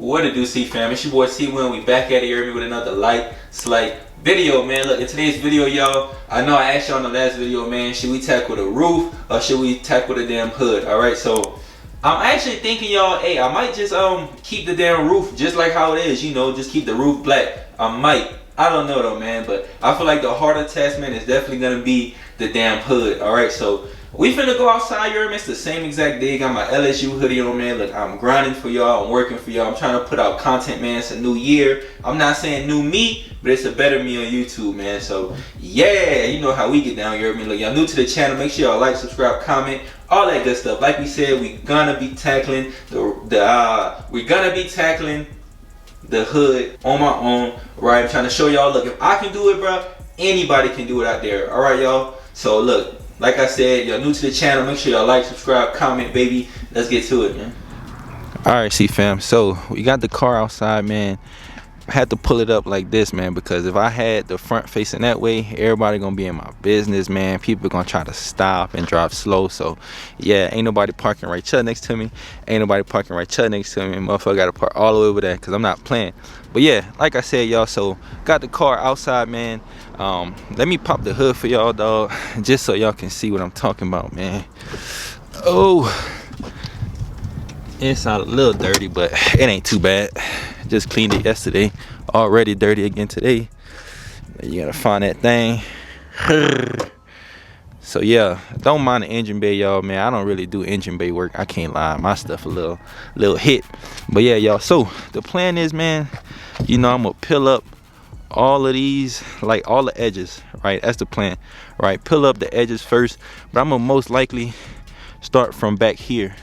What to do, CEEFAM? It's your boy C-Win. We back at it here with another light, slight video, man. Look, in today's video, y'all, I know I asked y'all in the last video, man, should we tackle the roof or should we tackle the damn hood? Alright, so I'm actually thinking, y'all, hey, I might just keep the damn roof just like how it is, you know, just keep the roof black. I don't know though, man, but I feel like the harder test, man, is definitely gonna be the damn hood. Alright, so we finna go outside, you it's the same exact day. Got my LSU hoodie on, man. Look, I'm grinding for y'all. I'm working for y'all. I'm trying to put out content, man. It's a new year. I'm not saying new me, but it's a better me on YouTube, man. So, yeah, you know how we get down here. Look, y'all new to the channel. Make sure y'all like, subscribe, comment, all that good stuff. Like we said, we gonna be tackling the hood on my own, right? I'm trying to show y'all, look, if I can do it, bro, anybody can do it out there. All right, y'all. So, look. Like I said, y'all new to the channel, make sure y'all like, subscribe, comment, baby. Let's get to it, man. Alright, CEEFAM. So, we got the car outside, man. I had to pull it up like this, man, because if I had the front facing that way, everybody gonna be in my business, man. People gonna try to stop and drive slow. So, yeah, ain't nobody parking right next to me. Ain't nobody parking right next to me. Motherfucker gotta park all the way over there because I'm not playing. But, yeah, like I said, y'all, so got the car outside, man. Let me pop the hood for y'all, dog, just so y'all can see what I'm talking about, man. Oh, inside a little dirty, but it ain't too bad. Just cleaned it yesterday, already dirty again today. You gotta find that thing. So yeah, don't mind the engine bay, y'all, man. I don't really do engine bay work, I can't lie. My stuff a little hit. But yeah, y'all, so the plan is, man, you know, I'm gonna peel up all of these, like all the edges, right? That's the plan, right? Peel up the edges first, but I'm gonna most likely start from back here.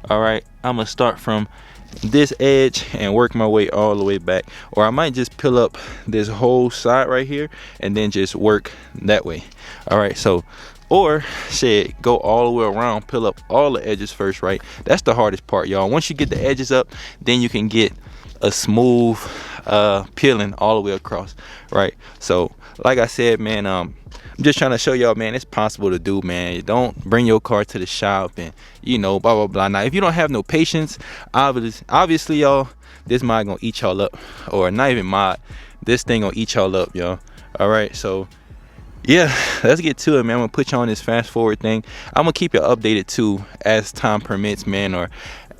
All right, I'm gonna start from this edge and work my way all the way back, or I might just peel up this whole side right here and then just work that way. All right, so, or shit, go all the way around, peel up all the edges first, right? That's the hardest part, y'all. Once you get the edges up, then you can get a smooth peeling all the way across, right? So like I said, man, I'm just trying to show y'all, man, it's possible to do, man. Don't bring your car to the shop and, you know, blah blah blah. Now if you don't have no patience, obviously, y'all, this mod gonna eat y'all up, or not even mod, this thing gonna eat y'all up, y'all. All right, so yeah, let's get to it, man. I'm gonna put you on this fast forward thing. I'm gonna keep you updated too as time permits, man, or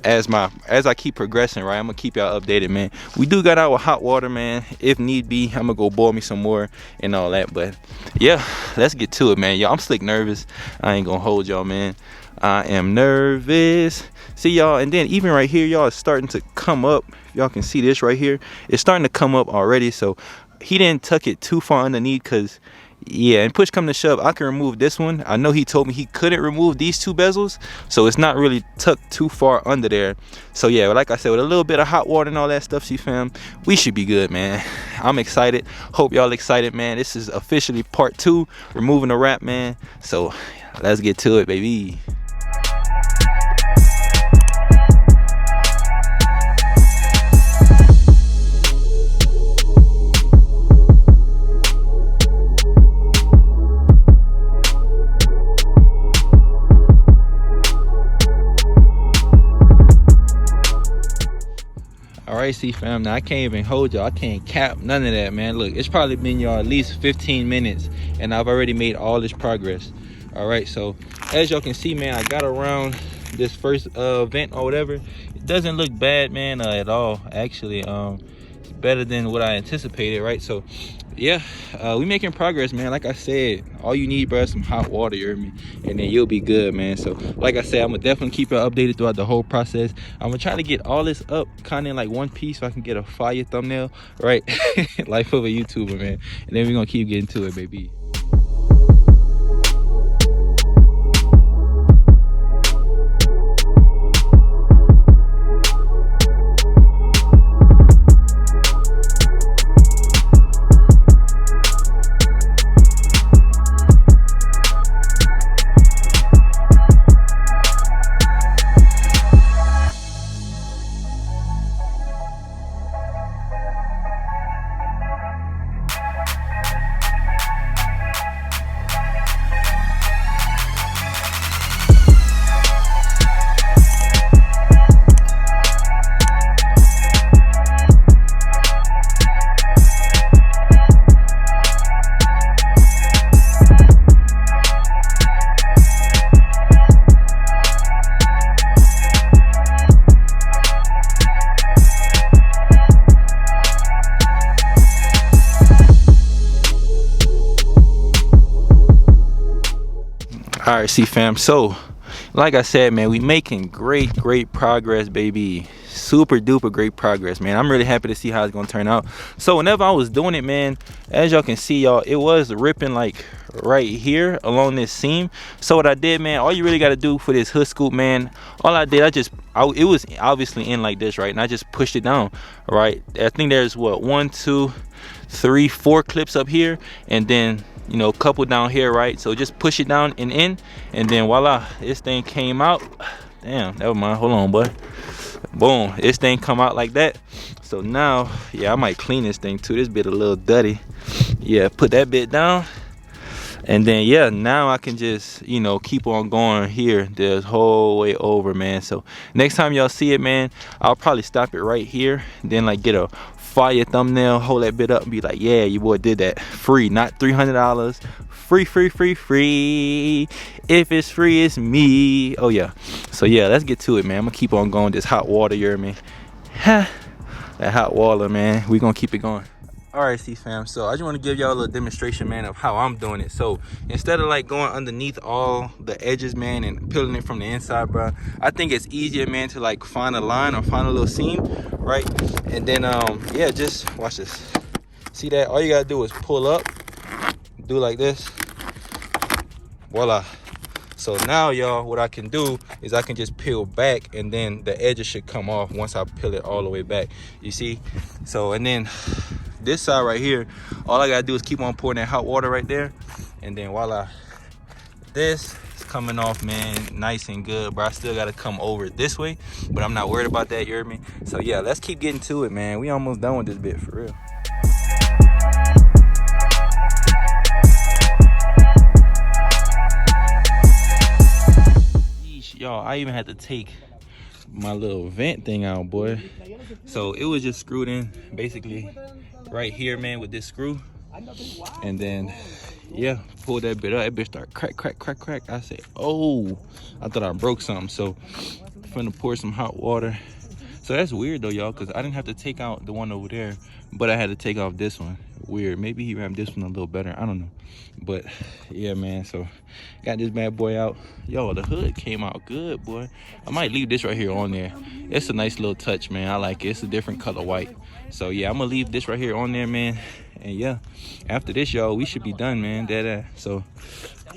as I keep progressing, right? I'm gonna keep y'all updated, man. We do got our hot water, man. If need be, I'm gonna go boil me some more and all that. But yeah, let's get to it, man. Y'all, I'm slick nervous. I ain't gonna hold y'all, man. I am nervous. See, y'all, and then even right here, y'all, it's starting to come up. Y'all can see this right here. It's starting to come up already. So he didn't tuck it too far underneath, because yeah, and push come to shove, I can remove this one. I know he told me he couldn't remove these two bezels, so it's not really tucked too far under there. So yeah, like I said, with a little bit of hot water and all that stuff, CEEFAM, we should be good, man. I'm excited. Hope y'all excited, man. This is officially part 2, removing the wrap, man. So let's get to it, baby. Alright, CEEFAM, now I can't even hold y'all. I can't cap none of that, man. Look, it's probably been y'all at least 15 minutes and I've already made all this progress. Alright, so as y'all can see, man, I got around this first vent or whatever. It doesn't look bad, man, at all. Actually, it's better than what I anticipated, right? So yeah, we making progress, man. Like I said, all you need, bro, is some hot water, you hear me, and then you'll be good, man. So like I said, I'm gonna definitely keep you updated throughout the whole process. I'm gonna try to get all this up kind of in like one piece so I can get a fire thumbnail, right? Life of a YouTuber, man. And then we're gonna keep getting to it, baby. All right, see fam, so like I said, man, we making great progress, baby. Super duper great progress, man. I'm really happy to see how it's gonna turn out. So whenever I was doing it, man, as y'all can see, y'all, it was ripping like right here along this seam. So what I did, man, all you really got to do for this hood scoop, man, all I did, it was obviously in like this, right? And I just pushed it down, right? I think there's what, 1 2 3 4 clips up here, and then, you know, a couple down here, right? So just push it down and in, and then voila, this thing came out. Damn, never mind, hold on, boy. Boom, this thing come out like that. So now, yeah, I might clean this thing too. This bit a little dirty. Yeah, put that bit down, and then yeah, now I can just, you know, keep on going here this whole way over, man. So next time y'all see it, man, I'll probably stop it right here, then like get a fire thumbnail, hold that bit up and be like, yeah, your boy did that. Free, not $300. Free. If it's free, it's me. Oh yeah. So yeah, let's get to it, man. I'm gonna keep on going. This hot water, you hear me? That hot water, man. We gonna keep it going. All right, see fam, so I just want to give y'all a little demonstration, man, of how I'm doing it. So instead of like going underneath all the edges, man, and peeling it from the inside, bro, I think it's easier, man, to like find a line or find a little seam, right? And then yeah, just watch this. See that? All you gotta do is pull up, do like this, voila. So now, y'all, what I can do is I can just peel back, and then the edges should come off once I peel it all the way back, you see? So, and then this side right here, all I gotta do is keep on pouring that hot water right there, and then voila, this is coming off, man, nice and good, bro. I still gotta come over it this way, but I'm not worried about that, you heard me? So yeah, let's keep getting to it, man. We almost done with this bit, for real. Y'all, I even had to take my little vent thing out, boy. So it was just screwed in basically right here, man, with this screw, and then yeah, pull that bit up. That bitch start crack. I said, oh, I thought I broke something. So I'm finna pour some hot water. So that's weird though, y'all, because I didn't have to take out the one over there, but I had to take off this one. Weird. Maybe he rammed this one a little better, I don't know. But yeah, man, so got this bad boy out. Yo, the hood came out good, boy. I might leave this right here on there. It's a nice little touch, man. I like it. It's a different color white. So yeah, I'm gonna leave this right here on there, man. And yeah, after this, y'all, we should be done, man. So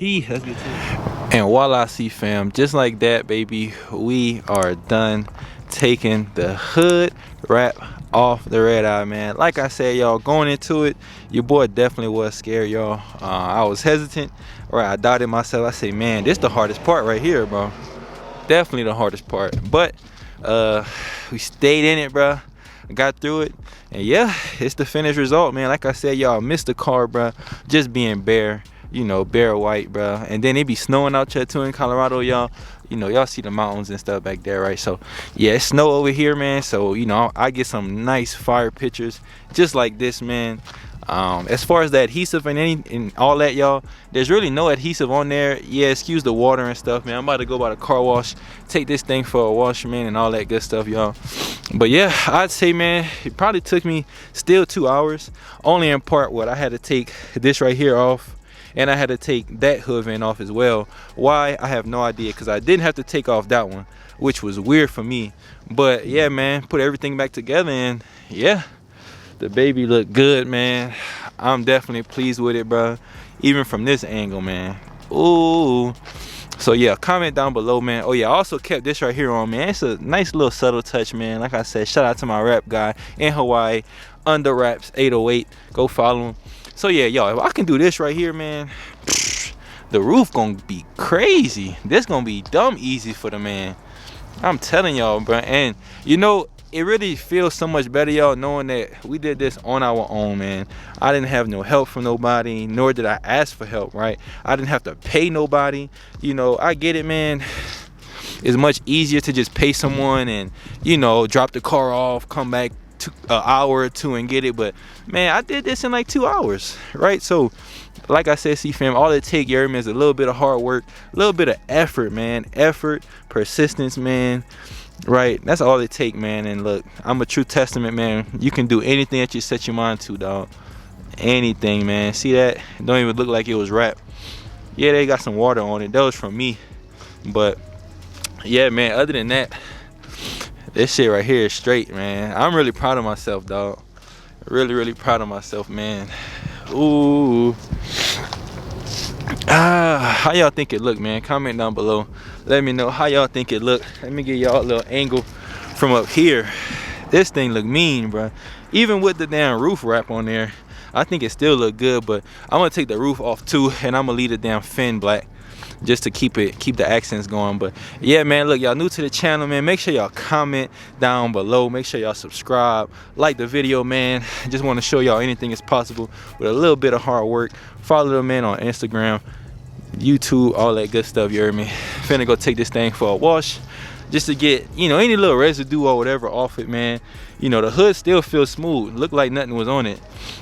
let's get to it. And voila, see fam, just like that, baby, we are done taking the hood wrap off the Redeye, man. Like I said, y'all, going into it, your boy definitely was scared, y'all. I was hesitant, right? I doubted myself. I say, man, this the hardest part right here, bro. Definitely the hardest part. But we stayed in it, bro. Got through it, and yeah, it's the finished result, man. Like I said, y'all, missed the car, bro. Just being bare, you know, bare white, bro. And then it be snowing out here too in Colorado, y'all. You know, y'all see the mountains and stuff back there, right? So yeah, it's snow over here, man. So you know, I get some nice fire pictures just like this, man. As far as the adhesive and all that, y'all, there's really no adhesive on there. Yeah, excuse the water and stuff, man. I'm about to go by the car wash, take this thing for a wash, man, and all that good stuff, y'all. But yeah, I'd say, man, it probably took me still 2 hours, only in part what I had to take this right here off, and I had to take that hood vent off as well. Why? I have no idea, because I didn't have to take off that one, which was weird for me. But yeah, man, put everything back together, and yeah, the baby looked good, man. I'm definitely pleased with it, bro. Even from this angle, man. Ooh. So yeah, comment down below, man. Oh yeah, I also kept this right here on, man. It's a nice little subtle touch, man. Like I said, shout out to my rap guy in Hawaii, Under Raps 808. Go follow him. So yeah, y'all, if I can do this right here, man, the roof gonna be crazy. This gonna be dumb easy for the man. I'm telling y'all, bro. And you know, it really feels so much better, y'all, knowing that we did this on our own, man. I didn't have no help from nobody, nor did I ask for help, right? I didn't have to pay nobody. You know, I get it, man. It's much easier to just pay someone and, you know, drop the car off, come back an hour or two and get it. But man, I did this in like 2 hours, right? So like I said, CEEFAM, all it takes, you hear me, is a little bit of hard work, a little bit of effort, man. Effort, persistence, man. Right, that's all it take, man. And look, I'm a true testament, man. You can do anything that you set your mind to, dog. Anything, man. See that? It don't even look like it was wrapped. Yeah, they got some water on it. That was from me. But yeah, man, other than that, this shit right here is straight, man. I'm really proud of myself, dog. Really proud of myself, man. Ooh. How y'all think it look, man? Comment down below. Let me know how y'all think it look. Let me give y'all a little angle from up here. This thing look mean, bro. Even with the damn roof wrap on there, I think it still look good. But I'm gonna take the roof off too, and I'm gonna leave the damn fin black, just to keep the accents going. But yeah, man, look, y'all new to the channel, man, make sure y'all comment down below. Make sure y'all subscribe, like the video, man. Just want to show y'all anything is possible with a little bit of hard work. Follow the man on Instagram, YouTube, all that good stuff, you heard me. Finna go take this thing for a wash, just to get, you know, any little residue or whatever off it, man. You know, the hood still feels smooth. Looked like nothing was on it.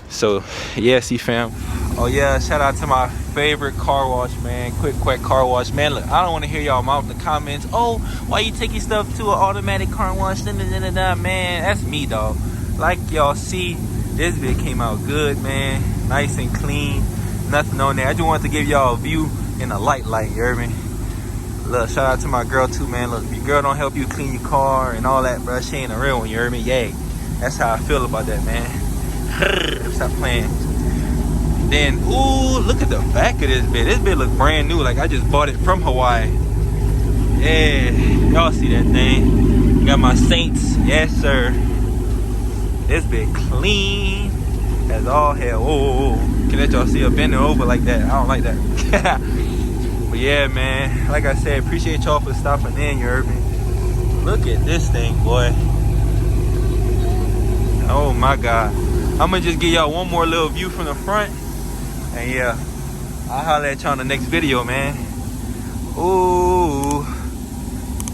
So yeah, CEEFAM. Oh yeah, shout out to my favorite car wash, man. Quick car wash, man. Look, I don't want to hear y'all mouth the comments. Oh, why you taking stuff to an automatic car wash? Man, that's me, dog. Like y'all see, this vid came out good, man. Nice and clean, nothing on there. I just wanted to give y'all a view in a light, you heard me? Look, shout out to my girl too, man. Look, if your girl don't help you clean your car and all that, bro, she ain't a real one, you heard me? Yay. That's how I feel about that, man. Stop playing. Then, ooh, look at the back of this bit. This bit look brand new, like I just bought it from Hawaii. Yeah, y'all see that thing? Got my Saints, yes sir. This bit clean as all hell. Whoa. Can let y'all see her bending over like that. I don't like that. But yeah, man, like I said, appreciate y'all for stopping in, you heard me? Look at this thing, boy. Oh my God. I'm gonna just give y'all one more little view from the front. And yeah, I'll holler at y'all in the next video, man. Ooh.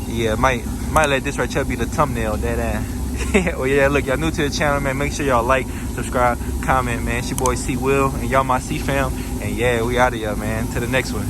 Yeah, might let this right here be the thumbnail, that ass. Oh yeah, look, y'all new to the channel, man. Make sure y'all like, subscribe, comment, man. It's your boy C Will, and y'all my CEEFAM. And yeah, we out of here, man. To the next one.